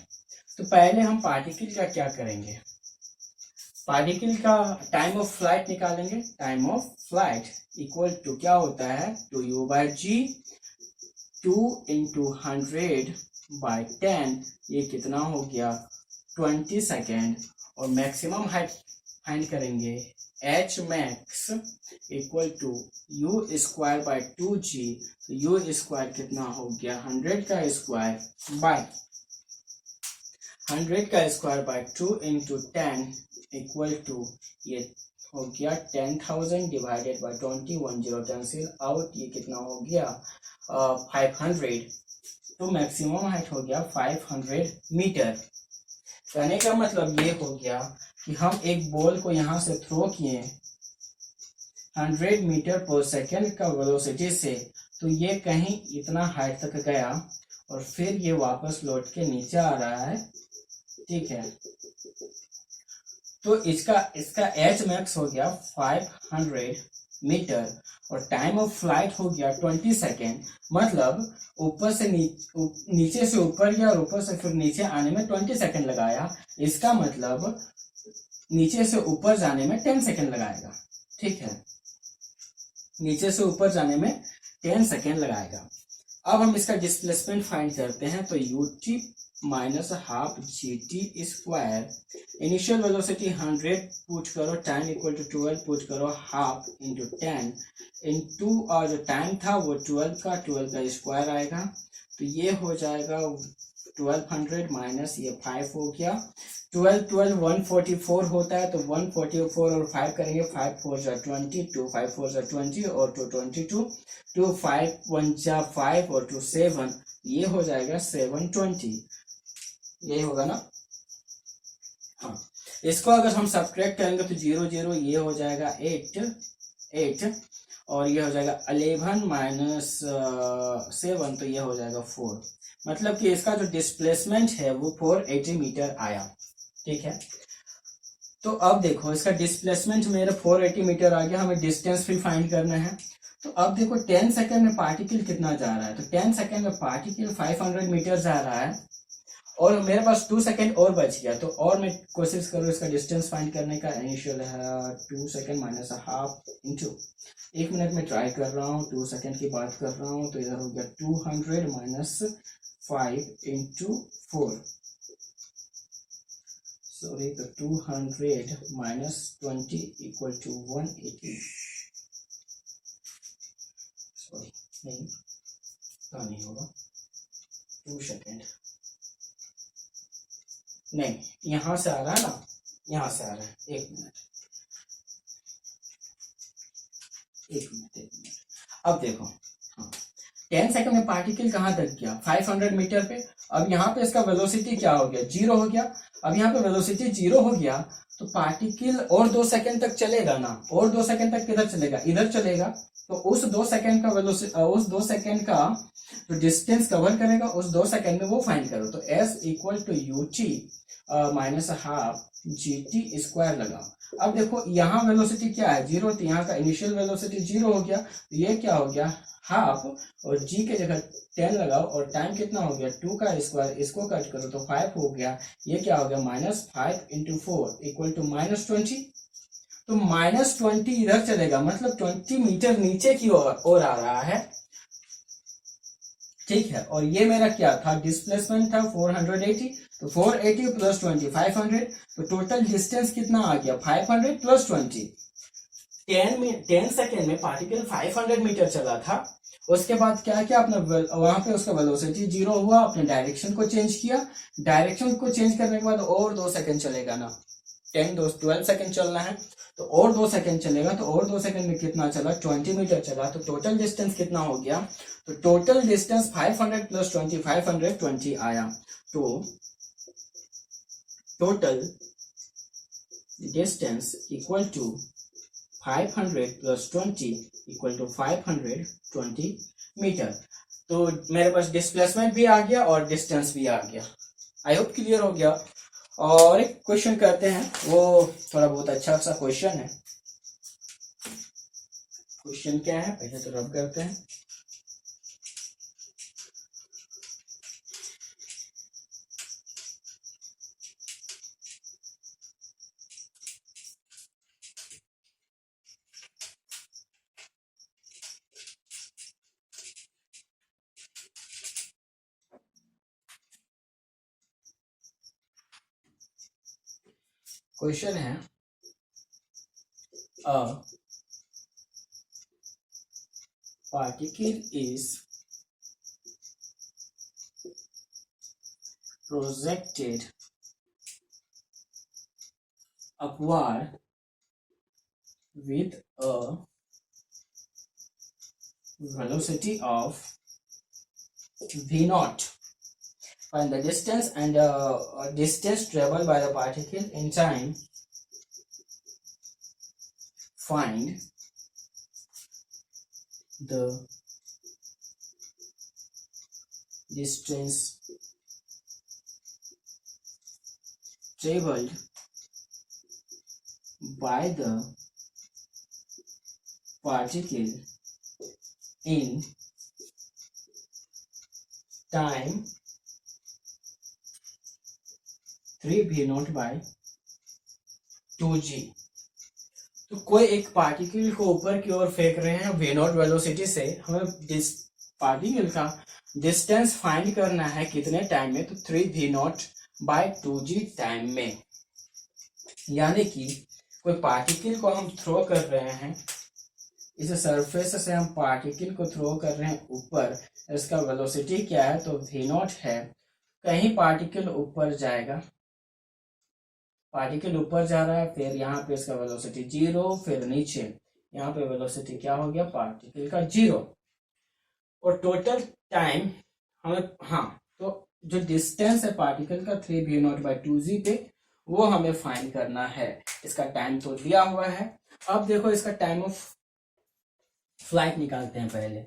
तो पहले हम पार्टिकल का क्या करेंगे, पार्टिकल का टाइम ऑफ फ्लाइट निकालेंगे। Time of flight equal to क्या होता है 2u/g, 2 × 100/10, ये कितना हो गया 20 सेकेंड। और मैक्सिमम हाइट फाइंड करेंगे, h max equal to u²/2g, तो u² कितना हो गया 100 का स्क्वायर बाय 2 × 10 इक्वल टू ये हो गया 10,000 डिवाइडेड बाय 20, 10 कैंसिल आउट, ये कितना हो गया 500। तो मैक्सिमम हाइट हो गया 500 मीटर। कहने का मतलब ये हो गया कि हम एक बॉल को यहां से थ्रो किए 100 मीटर पर सेकेंड का वेलोसिटी से, तो ये कहीं इतना हाइट तक गया और फिर ये वापस लौट के नीचे आ रहा है, ठीक है। तो इसका एच मैक्स हो गया 500 मीटर और टाइम ऑफ फ्लाइट हो गया 20 सेकेंड। मतलब ऊपर से नीचे से ऊपर गया और ऊपर से फिर नीचे आने में 20 सेकेंड लगाया। इसका मतलब नीचे से ऊपर जाने में 10 सेकेंड लगाएगा, ठीक है, नीचे से ऊपर जाने में 10 सेकेंड लगाएगा। अब हम इसका डिस्प्लेसमेंट फाइंड करते हैं। तो ut minus half gt², initial velocity 100 put करो, टाइम इक्वल टू 12 पुट करो, हाफ इंटू 10 इंटू और जो टाइम था वो 12 का स्क्वायर आएगा, तो ये हो जाएगा 1200 माइनस ये 5 हो गया। 12 144 होता है, तो 144 और 5 करेंगे, 5 4 जा 20, 2 5 4 जा 20 और 2 22, 2 5 1 जा 5 और 2 7, ये हो जाएगा 720, यही होगा ना। हाँ, इसको अगर हम सब्ट्रैक्ट करेंगे तो 0 0 ये हो जाएगा 8 और ये हो जाएगा 11 माइनस 7, तो ये हो जाएगा 4। मतलब कि इसका जो डिस्प्लेसमेंट है वो 480 मीटर आया, ठीक है। तो अब देखो इसका डिस्प्लेसमेंट मेरा 480 मीटर आ गया, हमें डिस्टेंस भी फाइंड करना है। तो अब देखो 10 सेकेंड में पार्टिकल कितना जा रहा है, तो 10 सेकेंड में पार्टिकल 500 मीटर जा रहा है और मेरे पास 2 सेकेंड और बच गया। तो और मैं कोशिश करूँ इसका डिस्टेंस फाइंड करने का। इनिशियल है 2 second minus half into 1 minute में ट्राई कर रहा हूँ, 2 सेकेंड की बात कर रहा हूँ, तो इधर हो गया 200 माइनस 5 इंटू 4, सॉरी, तो 200 माइनस 20 इक्वल टू 180, सॉरी नहीं होगा 2 सेकेंड, नहीं यहां से आ रहा है ना, यहां से आ रहा है, 1 मिनट। अब देखो, हाँ, 10 सेकंड में पार्टिकल कहां तक गया 500 मीटर पे। अब यहाँ पे इसका वेलोसिटी क्या हो गया 0 हो गया। अब यहाँ पे वेलोसिटी 0 हो गया तो पार्टिकल और 2 सेकंड तक चलेगा ना, और 2 सेकंड तक किधर चलेगा, इधर चलेगा। तो उस 2 सेकंड का वेलोसिटी, उस 2 सेकंड का जो डिस्टेंस कवर करेगा उस 2 सेकंड में वो फाइंड करो। तो s equal to ut minus half gt² लगाओ। अब देखो यहाँ वेलोसिटी क्या है 0, तो यहाँ का इनिशियल वेलोसिटी 0 हो गया, तो ये क्या हो गया हाफ और g के जगह 10 लगाओ और टाइम कितना हो गया 2 का स्क्वायर, इसको कट करो तो 5 हो गया। ये क्या हो गया -5 इंटू 4 इक्वल टू -20। तो -20 इधर चलेगा, मतलब 20 मीटर नीचे की ओर आ रहा है, ठीक है। और ये मेरा क्या था डिस्प्लेसमेंट था 480, तो 480 प्लस 20 500, तो टोटल डिस्टेंस कितना आ गया 500 प्लस 20। 10 सेकेंड में पार्टिकल 500 मीटर चला था। उसके बाद क्या किया आपने, वहां पे उसका वेलोसिटी 0 हुआ, आपने डायरेक्शन को चेंज किया। डायरेक्शन को चेंज करने के बाद और 2 सेकेंड चलेगा ना, 12 सेकेंड चलना है, तो और 2 सेकेंड चलेगा। तो और 2 सेकेंड में कितना चला 20 मीटर चला। तो टोटल डिस्टेंस कितना हो गया, तो टोटल डिस्टेंस 500 प्लस 20 520 आया। तो total distance equal to 500 plus 20 equal to 520 metre. तो मेरे पास डिस्प्लेसमेंट भी आ गया और डिस्टेंस भी आ गया। आई होप क्लियर हो गया। और एक क्वेश्चन करते हैं, वो थोड़ा बहुत अच्छा सा क्वेश्चन है। क्वेश्चन क्या है पहले तो रब करते हैं। क्वेश्चन है अ particle is projected upward with a velocity of v naught. Find the distance and distance traveled by the particle in time. Find the distance traveled by the particle in time 3v0 by 2g। तो कोई एक particle को ऊपर की ओर फेंक रहे हैं v0 velocity से। हमें पार्टिकल का डिस्टेंस फाइंड करना है कितने टाइम में, तो 3v0 by 2g टाइम में। यानी कि कोई पार्टिकल को हम थ्रो कर रहे हैं, इस सरफेस से हम पार्टिकल को थ्रो कर रहे हैं ऊपर। इसका वेलोसिटी क्या है, तो v0 है। कहीं पार्टिकल ऊपर जाएगा, पार्टिकल ऊपर जा रहा है, फिर यहाँ पे इसका वेलोसिटी 0, फिर नीचे यहाँ पे वेलोसिटी क्या हो गया, पार्टिकल का 0। और टोटल टाइम हमें, हाँ, तो जो डिस्टेंस है पार्टिकल का 3v0 by 2g पे, वो हमें फाइंड करना है। इसका टाइम तो दिया हुआ है। अब देखो इसका टाइम ऑफ फ्लाइट निकालते हैं। पहले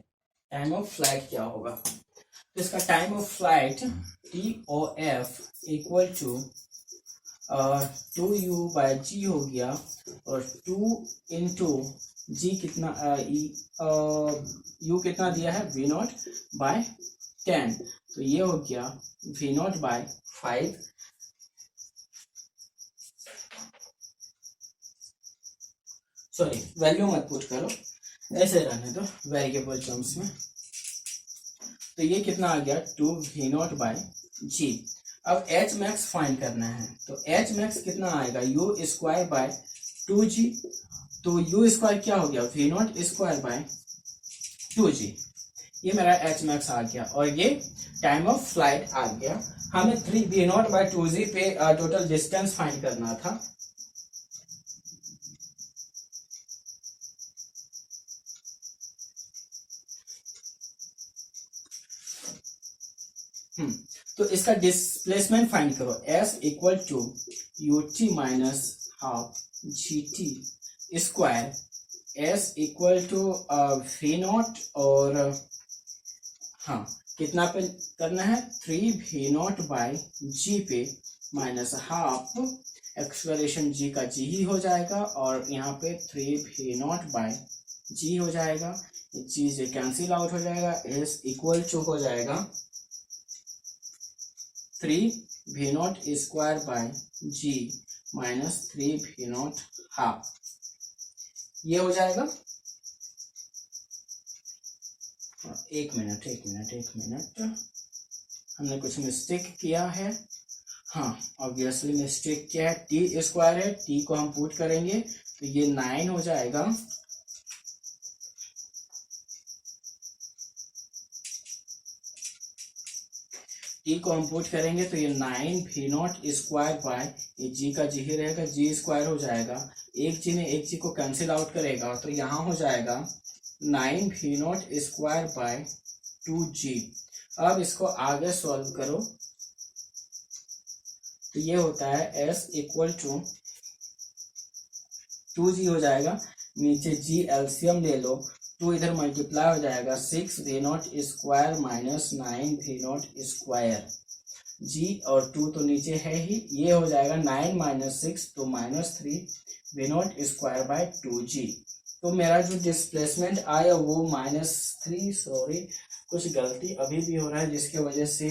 टाइम ऑफ फ्लाइट क्या होगा, तो इसका time of flight TOF equal to 2u by g हो गया, और 2 इंटू जी कितना, u कितना दिया है, v0 by 10, तो ये हो गया v0 by 5। सॉरी, वैल्यू मत पुट करो, ऐसे रहने दो वेरिएबल टर्म्स में। तो ये कितना आ गया, 2v0 by g। अब एच मैक्स फाइंड करना है, तो एच मैक्स कितना आएगा, यू स्क्वायर बाय 2g। तो यू स्क्वायर क्या हो गया, v0 स्क्वायर बाय 2g। ये मेरा एच मैक्स आ गया, और ये टाइम ऑफ फ्लाइट आ गया। हमें 3v0 by 2g पे टोटल डिस्टेंस फाइंड करना था। तो इसका डिस्प्लेसमेंट फाइंड करो, s equal to ut minus half gt square, s equal to v0, और हाँ कितना पे करना है, 3v0 बाय g पे माइनस हाफ एक्सप्रेशन g का g ही हो जाएगा, और यहाँ पे 3v0 बाय g हो जाएगा, g से कैंसिल आउट हो जाएगा, s इक्वल टू हो जाएगा 3v0 square by g minus 3v0 half. ये हो जाएगा। एक मिनट, हमने कुछ मिस्टेक किया है। हाँ, ऑब्वियसली मिस्टेक क्या है, t स्क्वायर है, t को हम पुट करेंगे तो ये 9 हो जाएगा। t को हम पुट करेंगे तो ये 9v0 स्क्वायर बाय, ये g का g ही रहेगा, g स्क्वायर हो जाएगा, एक g ने एक g को कैंसिल आउट करेगा, तो यहाँ हो जाएगा 9v0 स्क्वायर बाय 2g। अब इसको आगे सॉल्व करो, तो ये होता है s इक्वल टू 2g हो जाएगा, नीचे g एलसीएम ले लो, 2 इधर मल्टीप्लाई हो जाएगा 6 v not square minus 9 v not square g, और 2 तो नीचे है ही, ये हो जाएगा 9 माइनस 6 तो -3 v not square by 2g। तो मेरा जो डिस्प्लेसमेंट आया वो -3, सॉरी कुछ गलती अभी भी हो रहा है जिसकी वजह से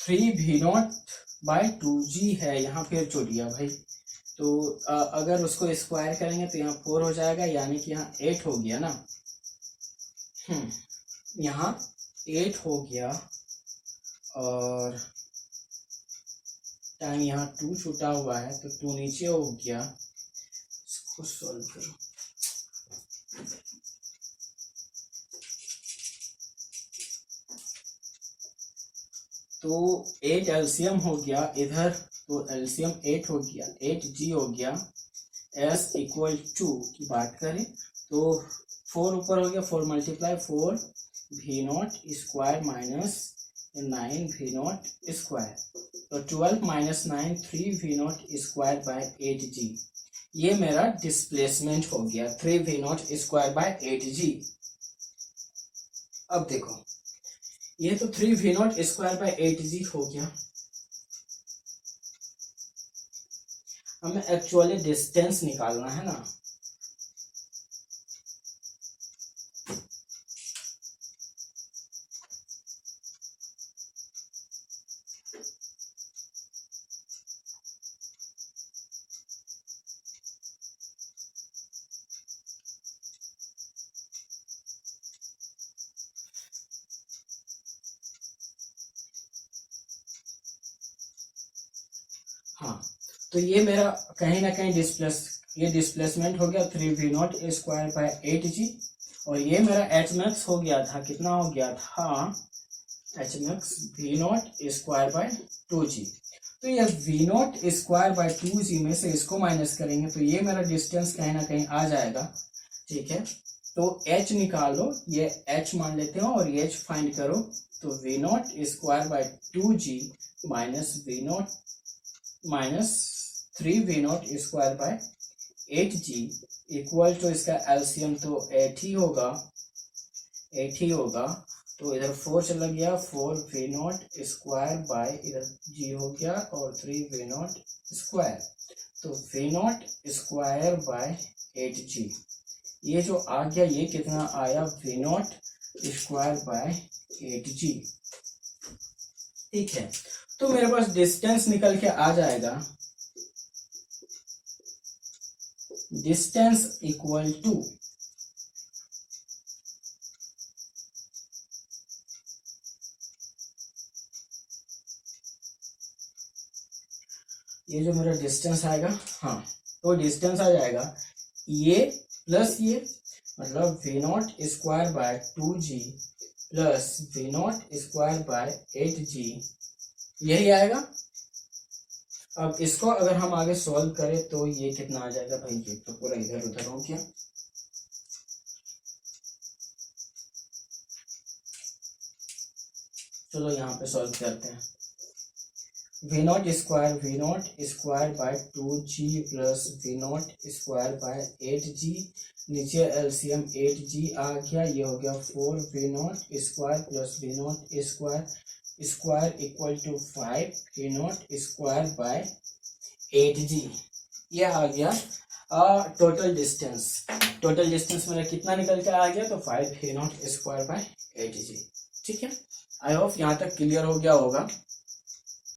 three we not bye 2g है, यहाँ फिर छूट गया भाई। तो अगर उसको स्क्वायर करेंगे तो यहाँ 4 हो जाएगा, यानी कि यहाँ 8 हो गया ना। यहाँ 8 हो गया और टाइम यहाँ 2 छूटा हुआ है तो 2 नीचे हो गया। इसको सॉल्व करो। तो 8 एलसीएम हो गया इधर, तो एलसीएम 8 हो गया, 8g हो गया। s इक्वल टू की बात करें तो 4 ऊपर हो गया, 4 multiply 4 v not square minus 9 v not square, तो 12 minus 9 3 v not square by 8g। ये मेरा डिस्प्लेसमेंट हो गया 3 v not square by 8g। अब देखो ये तो 3 v not square by 8g हो गया। हमें एक्चुअली डिस्टेंस निकालना है ना। हाँ, तो ये मेरा कहीं ना कहीं ये डिस्प्लेसमेंट हो गया 3 v not square by 8g, और ये मेरा एच मैक्स हो गया था, कितना हो गया था h max v not square by 2g। तो ये we not square by 2g में से इसको माइनस करेंगे तो ये मेरा डिस्टेंस कहीं ना कहीं आ जाएगा, ठीक है। तो h निकालो, ये h मान लेते हो और ये h फाइंड करो, तो v not square by 2g minus v naught minus 3 v not square by 8g equal to इसका एलसीएम तो 8 ही होगा, 8 ही होगा। तो इधर 4 चला गया, 4 वी नॉट स्क्वायर बाय इधर g हो गया और 3 वी नॉट स्क्वायर, तो v not square by 8g। ये जो आ गया ये कितना आया we not square by 8g, ठीक है। तो मेरे पास डिस्टेंस निकल के आ जाएगा, डिस्टेंस इक्वल टू ये जो मेरा डिस्टेंस आएगा, हाँ तो डिस्टेंस आ जाएगा ये प्लस ये, मतलब v not square by 2g plus v not square by 8g, यही आएगा। अब इसको अगर हम आगे सॉल्व करें तो ये कितना आ जाएगा भाई, ये तो पूरा इधर उधर हो गया। चलो यहाँ पे सॉल्व करते हैं। V not square by 2g plus v not square by 8g, नीचे एलसीएम 8g आ गया, ये हो गया 4 v not square plus v not square equal to 5 v not square by 8g। ये आ गया टोटल डिस्टेंस मेरा कितना निकल के आ गया, तो 5 v not square by 8g, ठीक है। आई होप यहाँ तक क्लियर हो गया होगा।